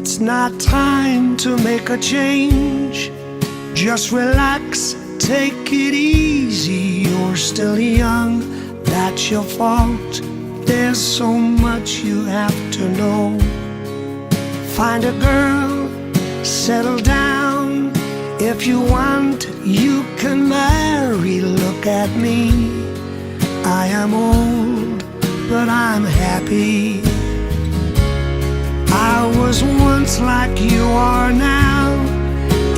It's not time to make a change. Just relax, take it easy. You're still young, that's your fault. There's so much you have to know. Find a girl, settle down. If you want, you can marry. Look at me, I am old, but I'm happy. I was once like you are now,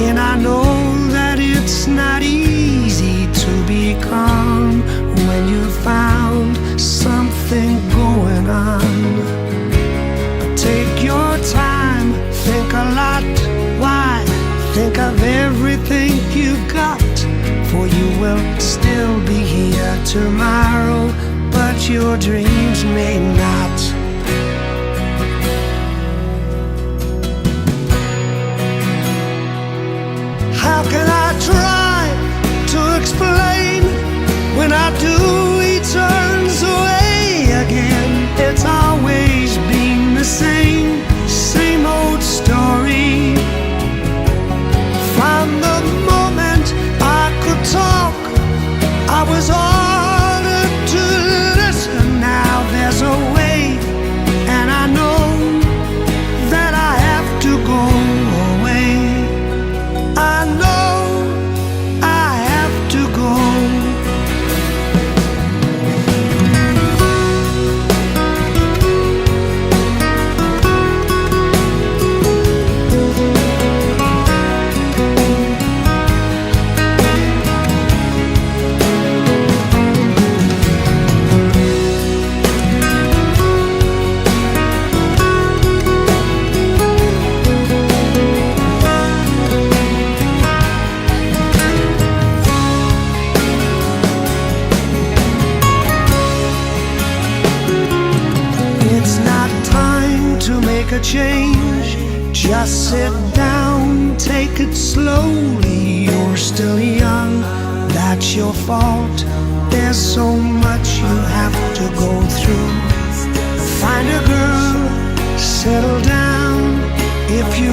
and I know that it's not easy to be calm when you found something going on. Take your time, think a lot. Why? Think of everything you got, for you will still be here tomorrow, but your dreams may not. How can I try to explain? When I do, he turns away again. It's always been the same old story. From the moment I could talk, I was ordered to listen. Now there's a way, and I know that I have to go away. I know I have to go. A change, just sit down, take it slowly. You're still young, that's your fault. There's so much you have to go through. Find a girl, settle down. If you